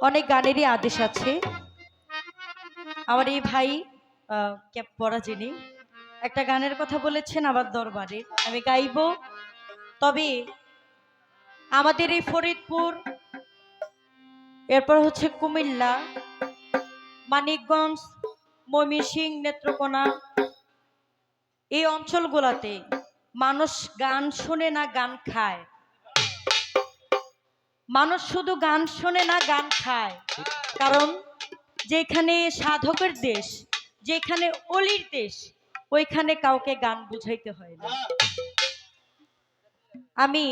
অনেক গানেরই আদেশ আছে। আমার এই ভাই ক্যাপ পরা যিনি একটা গানের কথা বলেছেন আবার দরবারে আমি গাইব। তবে আমাদের এই ফরিদপুর, এরপর হচ্ছে কুমিল্লা, মানিকগঞ্জ, ময়মনসিংহ, নেত্রকোনা, এই অঞ্চলগুলোতে মানুষ গান শোনে না গান খায়। মানুষ শুধু গান শোনে না গান খায়, কারণ যেখানে সাধকের দেশ, যেখানে অলির দেশ, ওইখানে কাউকে গান বুঝাইতে হয় না। আমি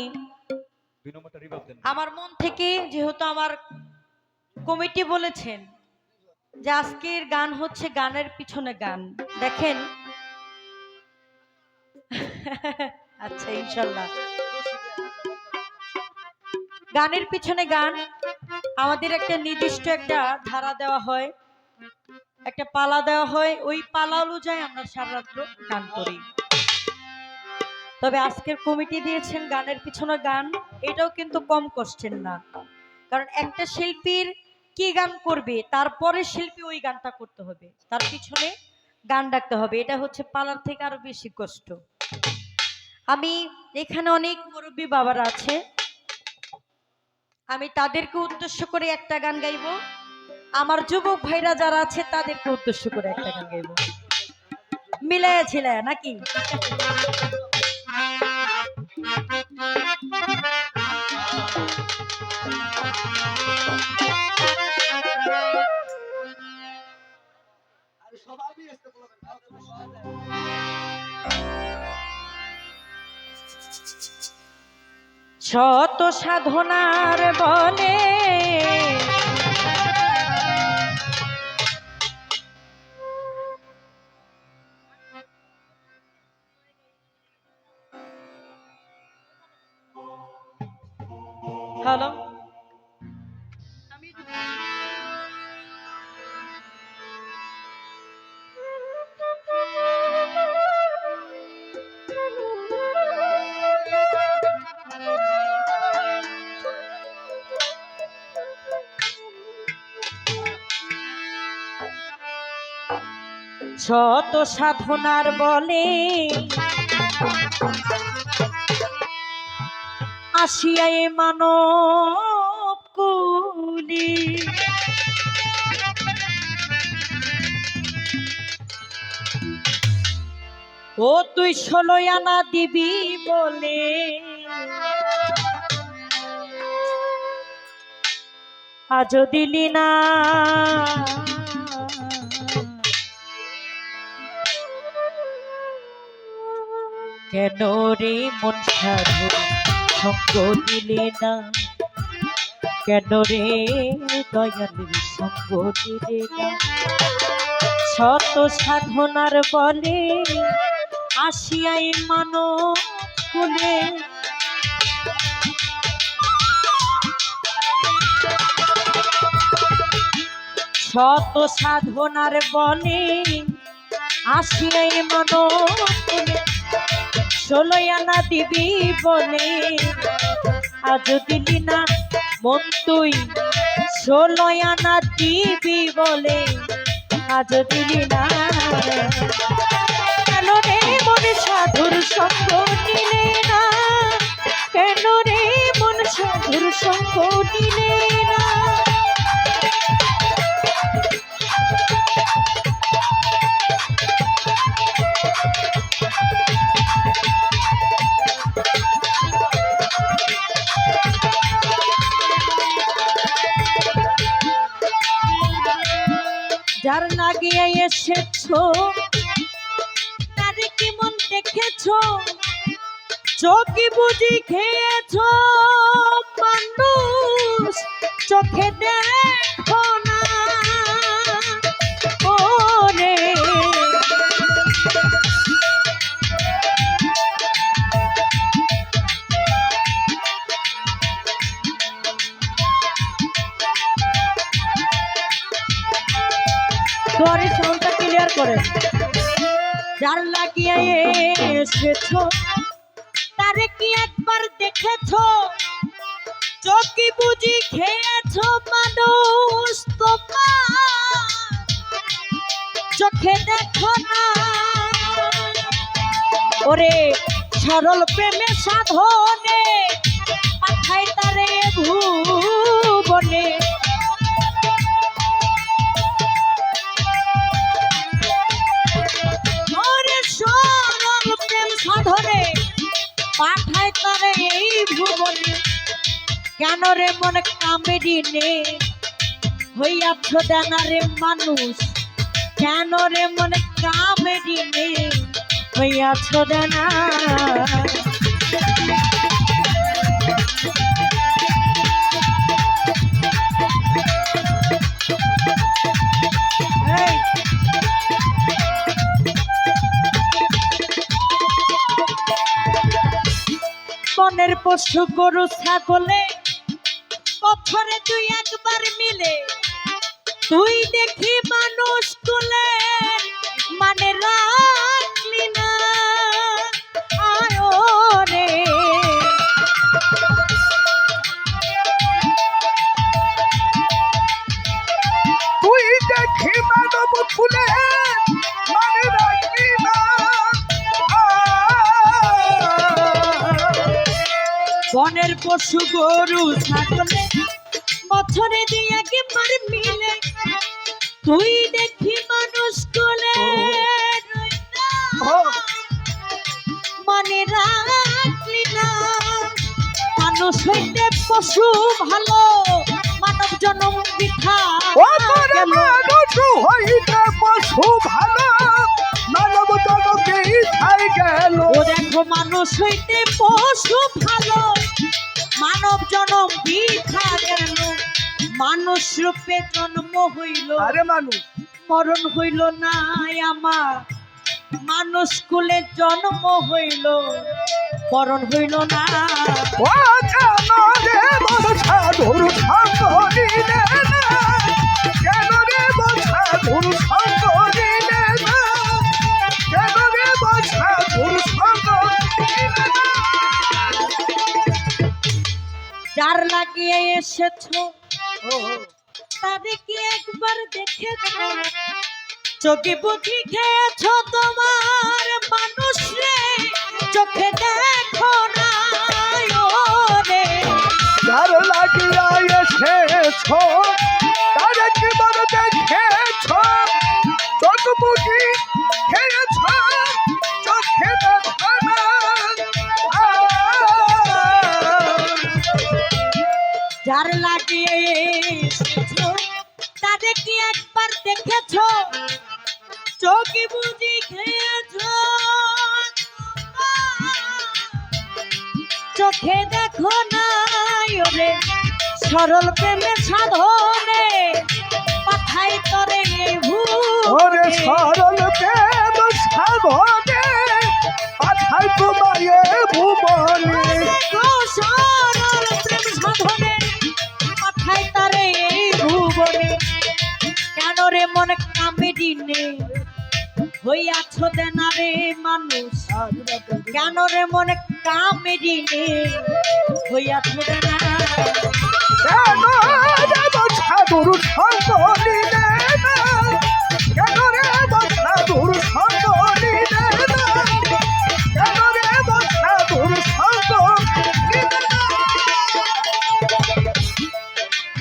আমার মন থেকে, যেহেতু আমার কমিটি বলেছেন যে আজকের গান হচ্ছে গানের পিছনে গান, দেখেন আচ্ছা ইনশাল্লাহ গানের পিছনে গান, আমাদের একটা নির্দিষ্ট একটা ধারা দেওয়া হয়, একটা পালা দেওয়া হয়, ওই পালা অনুযায়ী আমরা সারা রাত্র গান করি। তবে আজকের কমিটি দিয়েছেন গানের পিছনে গান, এটাও কিন্তু কম কষ্টের না, কারণ একটা শিল্পীর কি গান করবে তারপরে শিল্পী ওই গানটা করতে হবে, তার পিছনে গান ডাকতে হবে, এটা হচ্ছে পালার থেকে আরো বেশি কষ্ট। আমি এখানে অনেক মুরব্বী বাবারা আছে, আমি তাদেরকে উদ্দেশ্য করে একটা গান গাইব, আমার যুবক ভাইরা যারা আছে তাদেরকে উদ্দেশ্য করে একটা গান গাইব, মিলায়া ছিলায়া নাকি। শত সাধনার বলে হ্যালো শত সাধনার বলে আসিয়ায় মানব কুলি, ও তুই 16 আনা দিবি বলে আজও দিলি না, কেন রে মন সাধু সঙ্গ দিলে না, কেন রে দয়ালের সঙ্গ দিলে না। শত সাধনার বলে আসিয়াই মানব কুলে, শত সাধনার বলে আসিয়াই মানব কুলে, 16 আনা দিবি বলে আজ দিলি না মন তুই, 16 আনা দিবি বলে আজ দিলি না, কেন রে মন সাধুর সঙ্গ নিলে না, কেন রে মন সাধুর সঙ্গ নিলে না। যার লাগিয়ে এসেছো তারে কি মন দেখেছো, চোখে বুঝি খেয়েছো মানুষ চোখে দেখো না, ওরে তোরে সাউন্ডটা ক্লিয়ার করে। যার লাগিয়ে এসেছো তারে কি একবার দেখেছো, চোখে বুঝি খেয়েছো মানুষ মানুষ তোমার চোখে দেখো না ওরে সরল প্রেমে সাধনে পাঠাই তারে ভুবনে ওরে সরল প্রেম সাধনে পাঠাই তারে এই ভুবনে কেন রে মনে কামেরি নে হইয়াছ ডানা রে মানুষ কেন রে মনে কামেরি নে হইয়াছ ডানা বনের পশু গরু ছাগলে পথরে তুই একবার মিলে তুই দেখি মানুষ তুলে মানে রাখলি না আয়ো রে তুই দেখি মানব তুলে মানে রাখলি না বনের পশু গরু ছাগলে বছরে দুই একবার মিলে তুই দেখি মানুষ তুলে মানে রাখলি না মানুষ হইতে পশু ভালো মানব জন্ম বৃথা গেল মানুষ হইতে পশু ভালো মানব জনকে খাই গেল ও দেখো মানুষ হইতে পশু ভালো মানব জন্ম বৃথা গেল মানুষ রূপে জন্ম হইল আরে মানুষ মরণ হইল না আমার মানুষ কুলে জন্ম হইল মরণ হইল না ও কেন রে সাধুর সঙ্গ নিলে না কেন রে সাধুর সঙ্গ নিলে না কেন রে সাধুর সঙ্গ নিলে না যার লাগিয়ে এসেছো তাদেরকে একবার দেখেছো চোখে বুঝি খেয়েছো তোমার মানুষ রে চোখে দেখো না রে যার লাগিয়া এসেছো তার একবার দেখেছো চোখ বুঝি খেয়েছো চোখে দেখো না যার লাগিয়ে এসেছো তাদেরকে একবার দেখেছো চোখে বুঝি খেয়েছো চোখে দেখো না রে সরল প্রেমের সাধনে পাঠাই তরে ওরে সরল প্রেম সাধনে পাঠাই তোমায় ভুবনে সরল প্রেম সাধনে পাঠাই তারে ভুবনে কেন রে মনে কামেরি নে হইয়াছ দেনা রে মানুষ কেন রে মনে কামেরি নে হইয়াছ দেনা কেন রে সাধুর সঙ্গ নিলে না কেন রে সাধুর সঙ্গ নিলে না কেন রে সাধুর সঙ্গ নিলে না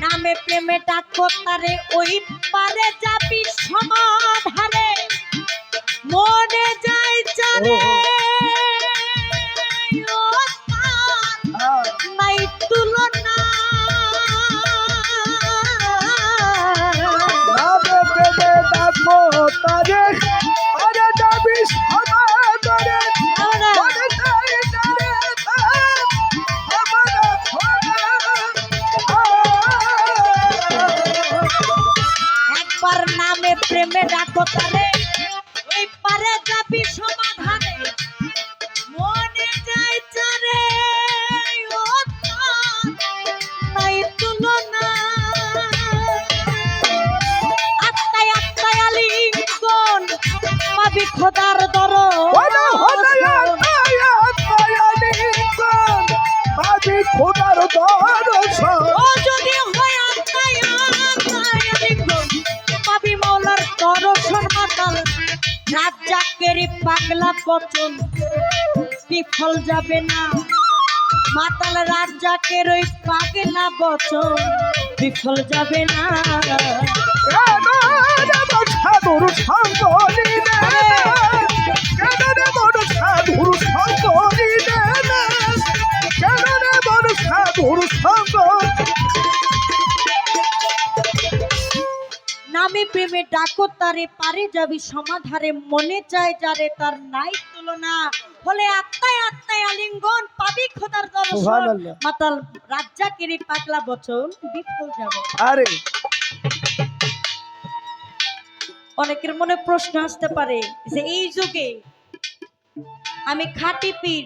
নামে প্রেমে ডাকো তারে ওই পারে যাবি সমাধারে মনে যাই চারে ও তার নাই তুলনা নামে প্রেমে ডাকো তারে আরে যাবি সমাদরে মনে চাই তারে আমার খোদা একবার নামে প্রেমে ডাকো তারে ওই পারে যাবি সমাধানে মনে যাই চারে ও তার নাই তুলনা আত্মায় আত্মায় আলিঙ্গন পাবি খোদার খোদার দর্শন ও যদি হয় আত্মায় আত্মায় রাজ্জাকের পাগলা পচন বিফল যাবে না, মাতাল রাজ্জাকের ওই পাগলা বচন বিফল যাবে না। সাধুর সঙ্গ নিলে কেন রে বড় সাধুর সঙ্গ নিলে কেন রে বড় সাধুর সঙ্গ নামে প্রেমে ডাকো তারে পারে যাবি সমাধারে, মনে চায় যারে তার নাই তুলনা, হলে আত্মায় আত্মায় আলিঙ্গন পাবি খোদার দর্শন, সুবহানাল্লাহ। মাতাল রাজ্জাকের এই পাগলা বচন বিফল যাবে। আরে অনেকের মনে প্রশ্ন আসতে পারে যে এই যুগে আমি খাঁটি পীর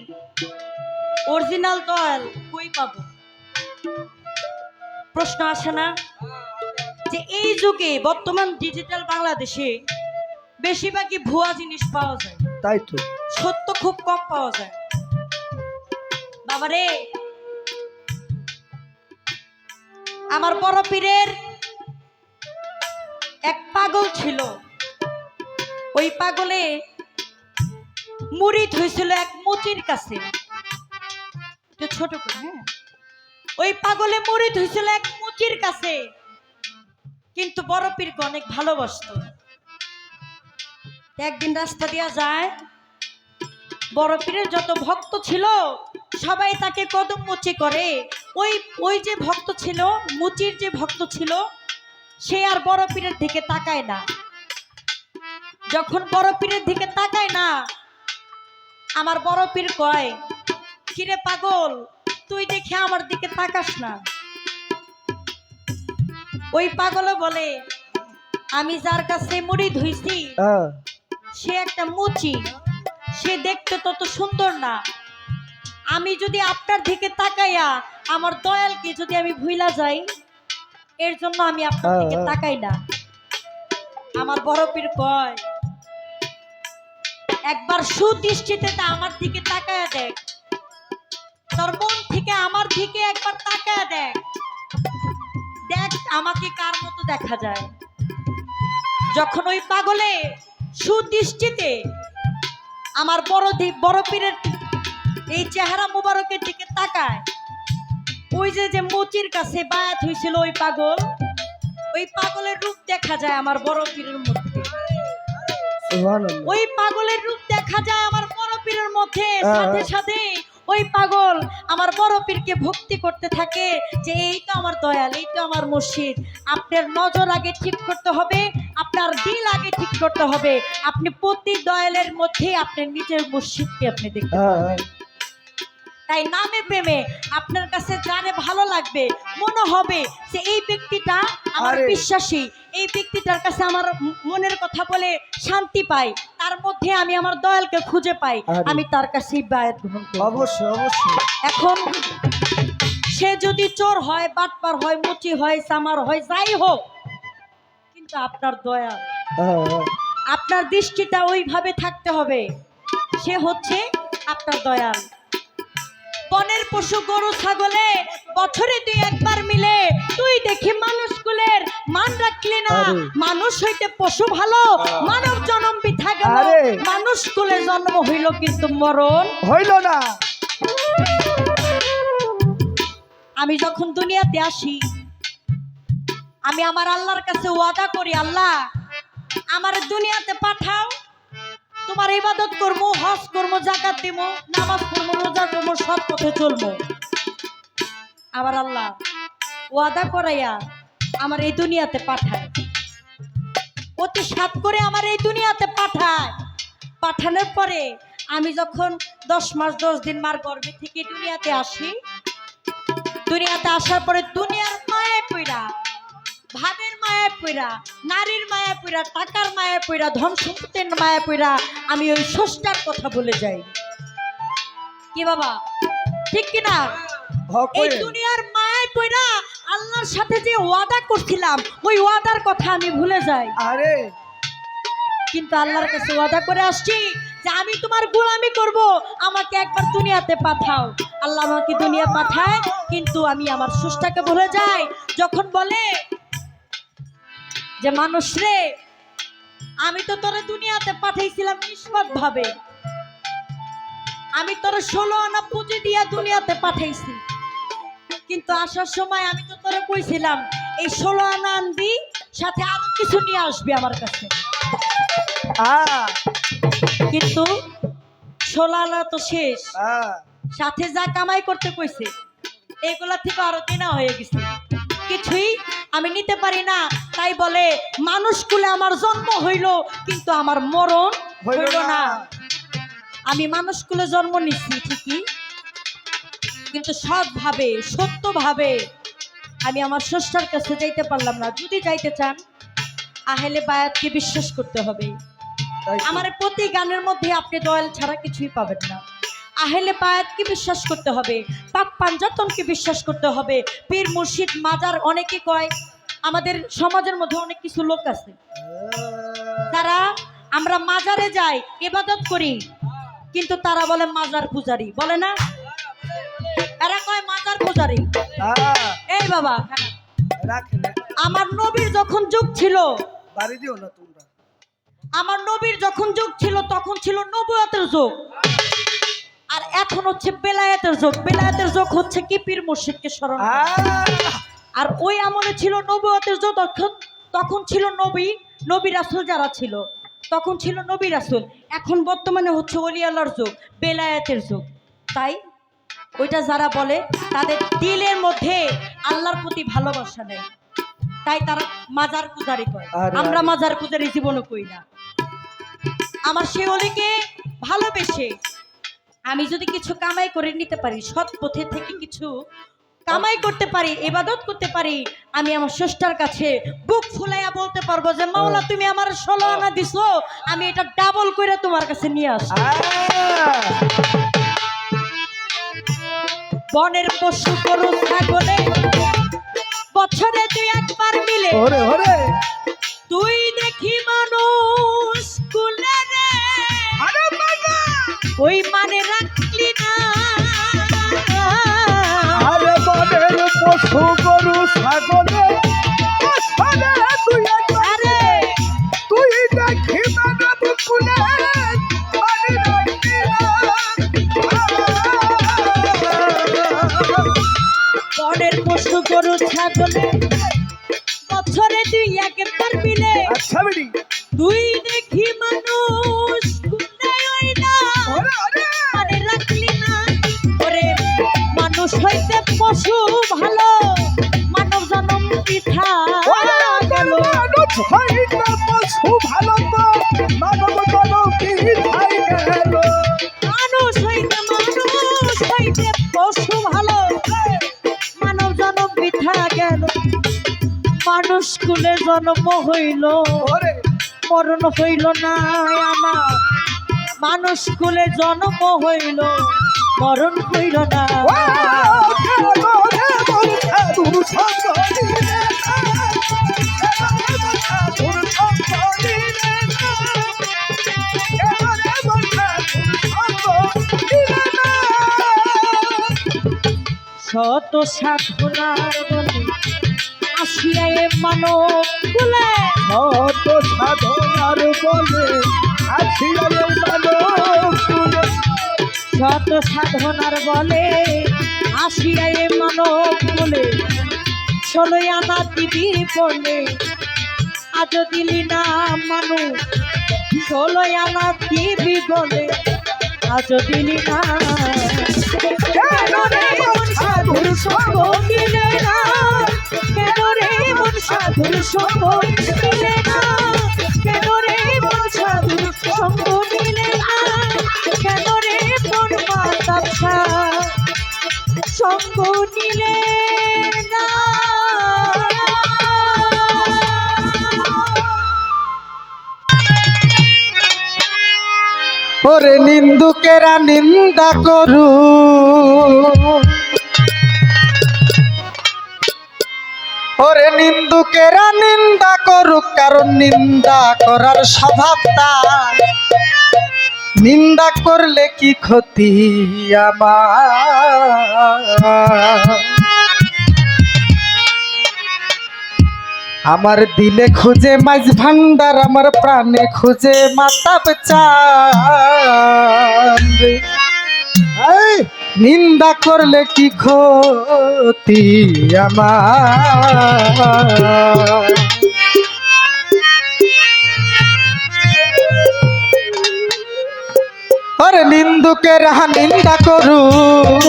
অরিজিনাল দয়াল কই পাবো? প্রশ্ন আসে না যে এই যুগে বর্তমান ডিজিটাল বাংলাদেশে বেশিরভাগই ভুয়া জিনিস পাওয়া যায়, তাই তো সত্য খুব কম পাওয়া যায়। বাবারে, আমার বড় পীরের এক পাগল ছিল, ওই পাগলে মুরিদ হয়েছিল এক মুচির কাছে। একটু ছোট করে, হ্যাঁ, ওই পাগলে মুরিদ হয়েছিল এক মুচির কাছে, কিন্তু বড় পীরকে অনেক ভালোবাসতো। একদিন রাস্তা দিয়া যায়, বড় পীরের যত ভক্ত ছিল সবাই তাকে কদম মুচি করে। ওই যে ভক্ত ছিল, মুচির যে ভক্ত ছিল, সে আর বড় পীরের দিকে তাকায় না। যখন বড় পীরের দিকে তাকায় না, আমার বড় পীর কয়, কিরে পাগল, তুই দেখে আমার দিকে তাকাস না। ওই পাগলে বলে, আমি যার কাছে মুরিদ হইছি সে একটা মুচি, সে দেখতে তত সুন্দর না। আমি যদি আপনার দিকে তাকাইয়া আমার দয়ালকে যদি আমি ভুইলা যাই, এর জন্য আমি আপনার দিকে তাকাই না। আমার বড় পীর কয়, একবার সুদৃষ্টিতে আমার দিকে তাকায়া দেখ, তোর মন থেকে আমার দিকে একবার তাকায়া দেখ, দেখ আমাকে কার মতো দেখা যায়। যখন ওই পাগলে সুদৃষ্টিতে আমার বড় পীরের এই চেহারা মুবারকের দিকে তাকায়, ওই যে মুচির কাছে বায়াত হয়েছিল ওই পাগল, ওই পাগলের রূপ দেখা যায় আমার বড় পীরের মধ্যে। ওই পাগলের রূপ দেখা যায় আমার বড় পীরের মধ্যে। সাথে সাথে ওই পাগল আমার বড় পীরকে ভক্তি করতে থাকে যে এই তো আমার দয়াল, এই তো আমার মুর্শিদ। আপনার নজর আগে ঠিক করতে হবে, আপনার দিল আগে ঠিক করতে হবে। আপনি প্রতি দয়ালের মধ্যে আপনার নিজের মুর্শিদকে আপনি দেখতে পাবেন। তাই নামে প্রেমে আপনার কাছে যারে ভালো লাগবে, মনে হবে যে এই ব্যক্তিটা আমার বিশ্বাসী, এই ব্যক্তিটার কাছে আমার মনের কথা বলে শান্তি পাই, তার মধ্যে আমি আমার দয়ালকে খুঁজে পাই, আমি তার কাছে বায়াত গ্রহণ করব। অবশ্যই অবশ্যই। এখন সে যদি চোর হয়, বাটপার হয়, মুচি হয়, সামার হয়, যাই হোক, কিন্তু আপনার দয়াল, আপনার দৃষ্টিটা ওইভাবে থাকতে হবে, সে হচ্ছে আপনার দয়াল। বনের পশু গরু ছাগলে বছরে তুই একবার মিলে, তুই দেখি মানুষ কুলের মান রাখলি না। মানুষ হইতে পশু ভালো, মানব জন্ম বৃথা গেল। মানুষ কুলে জন্ম হইল কিন্তু মরণ হইল না। আমি যখন দুনিয়াতে আসি, আমি আমার আল্লাহর কাছে ওয়াদা করি, আল্লাহ আমার দুনিয়াতে পাঠাও, তোমার ইবাদত করবো, হজ করবো, জাকাত দিব, নামাজ পড়বো, রোজা করবো, সৎ পথে চলবো। আমার আল্লাহ ওয়াদা করাইয়া আমার এই দুনিয়াতে পাঠায়, অতি সাত করে আমার এই দুনিয়াতে পাঠায়। পাঠানোর পরে আমি যখন 10 মাস 10 দিন মার গর্ভে থেকে দুনিয়াতে আসি, দুনিয়াতে আসার পরে দুনিয়ার মায়ায় পইরা, ভাবের মায়া পইরা, নারীর মায়া পইরা, টাকার মায়া পইরা, ধন সম্পত্তির মায়া পইরা আমি ওই স্রষ্টার কথা বলে যাই। কি বাবা, ঠিক কিনা? এই দুনিয়ার মায়া পইরা আল্লাহর সাথে যে ওয়াদা করছিলাম, ওই ওয়াদার কথা আমি ভুলে যাই। আরে কিন্তু আল্লাহর কাছে ওয়াদা করে আসছি যে আমি তোমার গোলামি করব, আমাকে একবার দুনিয়াতে পাঠাও। আল্লাহ আমাকে দুনিয়া পাঠায়, কিন্তু আমি আমার স্রষ্টাকে ভুলে যাই। যখন বলে যে মানুষ রে, আমি তো তোরে দুনিয়াতে পাঠাইছিলাম নিষ্পাপ ভাবে, আমি তোরে 16 আনা পুঁজি দিয়া দুনিয়াতে পাঠাইছি, কিন্তু আসার সময় আমি তো তোরে কইছিলাম এই 16 আনা আনবি, সাথে আরো কিছু নিয়ে আসবি আমার কাছে, কিন্তু 16 আনা তো শেষ, সাথে যা কামাই করতে কইছে এগুলা থেকে আরো কেনা হয়ে গেছে, কিছুই আমি নিতে পারি না। তাই বলে মানুষ কুলে আমার জন্ম হইল কিন্তু আমার মরণ হইল না। আমি মানুষ কুলে জন্ম নিচ্ছি ঠিকই, কিন্তু সৎভাবে সত্যভাবে আমি আমার স্রষ্টার কাছে যাইতে পারলাম না। যদি যাইতে চান আহলে বায়াতকে বিশ্বাস করতে হবে। আমার প্রতি গানের মধ্যে আপনি দয়াল ছাড়া কিছুই পাবেন না। আহলে বায়াতকে বিশ্বাস করতে হবে, পাক পাঞ্জাতনকে বিশ্বাস করতে হবে, পীর মুর্শিদ মাজার। অনেকে কয় আমাদের সমাজের মধ্যে অনেক কিছু লোক আছে তারা আমরা মাজারে যাই ইবাদত করি, কিন্তু তারা বলে মাজার পূজারি, বলে না? এরা কয় মাজার পূজারি। এই বাবা, আমার নবীর যখন যুগ ছিল, আমার নবীর যখন যুগ ছিল তখন ছিল নবুয়তের যুগ, আর এখন হচ্ছে বেলায়েতের যুগ। বেলায়েতের যুগ হচ্ছে কি পীর মুর্শিদকে স্মরণ করা। আর ওই আমলে ছিল নবুয়তের যুগ, তখন ছিল নবী রাসূল যারা ছিল তখন ছিল নবী রাসূল। এখন বর্তমানে হচ্ছে ওলি আল্লাহর যুগ, বেলায়েতের যুগ। তাই ওইটা যারা বলে তাদের দিলের মধ্যে আল্লাহর প্রতি ভালোবাসা নেই, তাই তারা মাজার পূজারি কয়। আমরা মাজার পূজারি জীবনও কই না। আমার সেই অলিকে ভালোবেসে আমি যদি কিছু কামাই করে নিতে পারি, সৎ পথে থেকে কিছু কামাই করতে পারি, ইবাদত করতে পারি, আমি আমার স্রষ্টার কাছে বুক ফুলাইয়া বলতে পারবো যে মাওলা তুমি আমার 16 আনা দিছো, আমি এটা ডাবল করে তোমার কাছে নিয়ে আসি। বনের পশু গরু ছাগলে বছরে 2-1 মিলে তুই দেখি মানুষ কুলে রে, ওই মানে রাখলি না। আরে বনের পশু গরু ছাগলে তুই দেখি মানব কুলে বনের পশু গরু ছাগলে বছরে 2-1 মিলে তুই দেখি মানুষ কুলে ওই না মানে রাখলি না। ওরে মানুষ হইতে পশু ভালো, মানব জন্ম বৃথা গেল। মানুষ হইতে পশু ভালো, মানব জন্ম বৃথা গেল। মানুষ কুলে জন্ম হইল, মরণ হইল না আমার। মানুষ কুলে জন্ম হইল, মরণ হইল না। শত সাধনার বলে আসিয়া এ মানব কুলে, শত সাধনার বলে আসিয়া এ মানব কুলে, শত সাধনার বলে আসিয়া এ মানব কুলে। 16 আনা দিবি বলে আজ দিলি না মানুষ, 16 আনা দিবি বলে আজ দিলি না। কেন রে মন সাধুর সঙ্গ দিলে না, কেন রে মন সাধুর সঙ্গ দিলে না, কেন রে মন সাধুর সঙ্গ দিলে না, কেন রে মন মাতাচ্ছা সঙ্গ নিলে না। ওরে নিন্দুকেরা নিন্দা করু, ওরে নিন্দুকেরা নিন্দা করুক, কারণ নিন্দা করার স্বভাবটা। নিন্দা করলে কি ক্ষতি আমার? আমার দিলে খুঁজে মাঝ ভান্ডার, আমার প্রাণে খুঁজে মাতাব চাঁদ। এই নিন্দা করলে কি ক্ষতি আমার? ওরে নিন্দুকের নিন্দা করুক,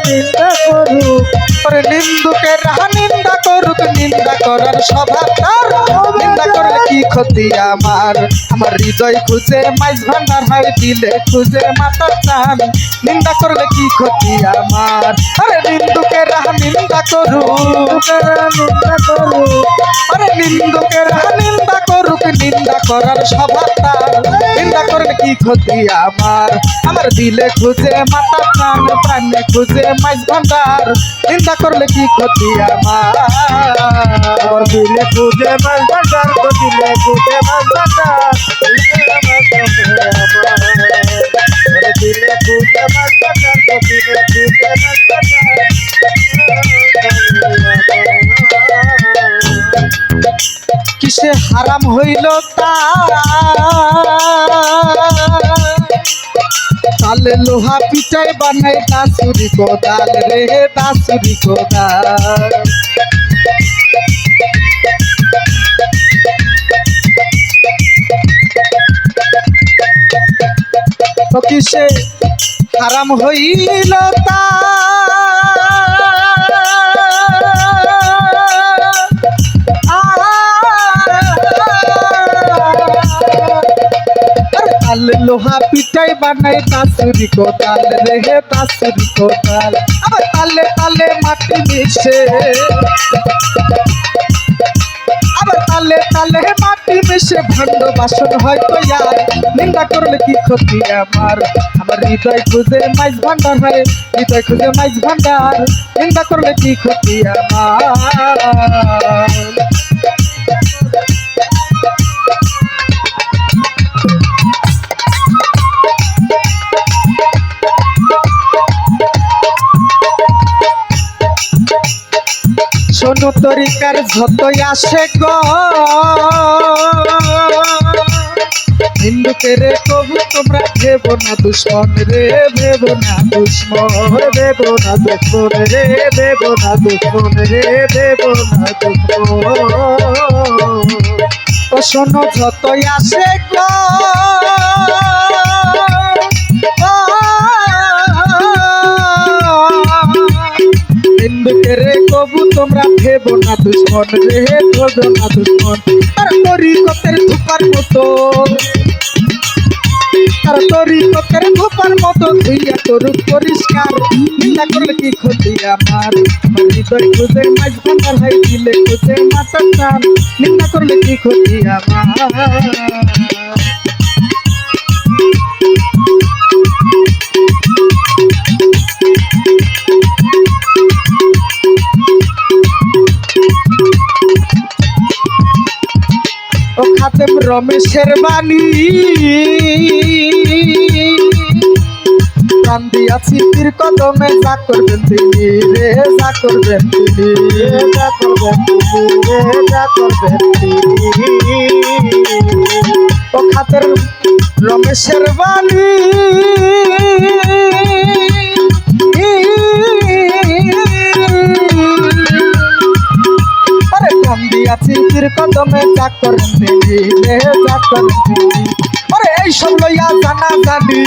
নিন্দা করুক, ওরে নিন্দুকের নিন্দা করুক, নিন্দা করার স্বভাব তার। নিন্দা করলে কি ক্ষতি আমার? আমার হৃদয় খুঁজে মাইজ ভান্ডার, হয় দিলে খুঁজে মাতার চান। নিন্দা করলে কি ক্ষতি আমার? আরে নিন্দুকের নিন্দা করুক, নিন্দা করুক, আরে নিন্দুকের নিন্দা করুক, নিন্দা করার স্বভাব তার। নিন্দা করলে কি ক্ষতি আমার? আমার দিলে খুঁজে মাতা প্রাণ, প্রাণে খুঁজে মাইজ ভান্ডার। নিন্দা করলে কি ক্ষতি আমার? আমার দিলে খুঁজে মাইজ ভান্ডার, দিলে খুঁজে মাইজ ভান্ডার, দিলে খুঁজে মাইজ ভান্ডার, দিলে খুঁজে মাইজ ভান্ডার। কিসে হারাম হইল তালে লোহা পিটাই বানাই দাসুরি কোদাল রে, দাসুরি কোদাল। কিসে হারাম হইল তালে লোহা পিটাই বানাই দাসুরি কোদাল রে, দাসুরি কোদাল। আবার তালে তালে মাটি মিশে, আবার তালে তালে মাটি মিশে ভাণ্ড বাসন হয়তো আর। নিন্দা করলে কি ক্ষতি আমার? আমার হৃদয় খুঁজে মাইজ ভান্ডার, হয় হৃদয় খুঁজে মাইজ ভান্ডার। নিন্দা করলে কি ক্ষতি আমার? শোনো তরিকার যতই আসে গো, হিন্দুকে রে কবু তোমরা ভেবো না দুশ্মন রে, ভেবো না দুশ্মন, ভেবো না দুশ্মন রে, ভেবো না দুশ্মন রে, ভেবো না দুশ্মন। ও শোনো যতই আসে গো, রে কবু তোমরা ভেবো না দুশ্মন রে, ভেবো না দুশ্মন। আর তরিকতের ধূপার মতো, আর তরিকতের ধূপার মতো ধুইয়া করুক পরিষ্কার। নিন্দা করলে কি ক্ষতি আমার? আমার হৃদয় খুঁজে মাঝ ভান্ডার, হয় দিলে খুঁজে মাতার চান। নিন্দা করলে কি ক্ষতি আমার? ও খাতেম রমেশের বাণী প্রাণ দিয়াছি পীর কদমে, যা করবেন তিনি রে, যা করবেন তিনি, যা করবেন তিনি রে, যা করবেন তিনি। ও খাতের রমেশের বাণী দিয়াছি পীর কদমে, যা করেন তিনি রে, যা করেন তিনি। আরে এই সব লইয়া জানা জানি,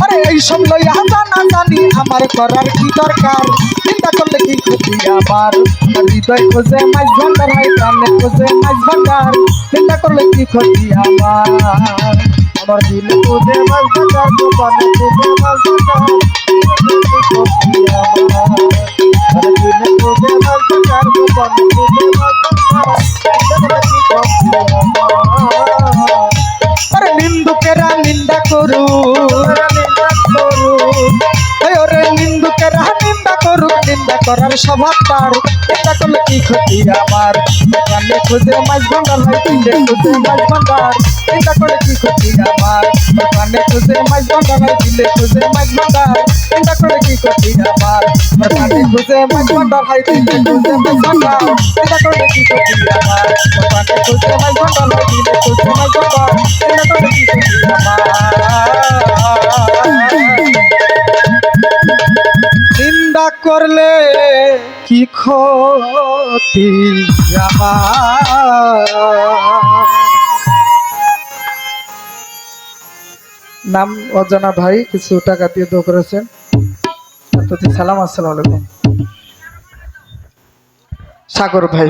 আরে এই সব লইয়া জানা জানি, আমার করার কি দরকার? চিন্তা করলে কি ক্ষতি আমার? আমার হৃদয় খোঁজে মাইজ ভান্ডার, হয় প্রাণে খোঁজে মাইজ ভান্ডার। চিন্তা করলে কি ক্ষতি আমার? আমার দিলে খোঁজে মাইজ ভান্ডার, গোপনে খোঁজে মাইজ ভান্ডার। ক্ষতি আমার, আমার দিলে খোঁজে মাইজ ভান্ডার, গোপনে খোঁজে মাইজ ভান্ডার। আরে নিন্দুকেরা নিন্দা করুক, ওরে নিন্দুকেরা নিন্দা করুক, নিন্দা করার স্বভাব তার নিন্দা করলে কি ক্ষতি আমার দোকানে খুঁজে মাছ ভান্ডার হয় দিলে খুঁজে মাছ ভান্ডার নিন্দা করে কি ক্ষতি আমার দোকানে খুঁজে মাছ ভান্ডার হয় দিলে খুঁজে মাছ ভান্ডার নিন্দা করে কি ক্ষতি আমার দোকানে খুঁজে মাছ ভান্ডার হয় দিলে খুঁজে মাছ ভান্ডার নিন্দা করে কি ক্ষতি আমার দোকানে খুঁজে মাছ ভান্ডার হয় দিলে খুঁজে মাছ ভান্ডার নিন্দা করে কি ক্ষতি আমার নিন্দা করলে কি ক্ষতি আমার নাম অজানা ভাই কিছু টাকা দিয়ে দোয়া করেছেন প্রতি সালাম আসসালামু আলাইকুম সাগর ভাই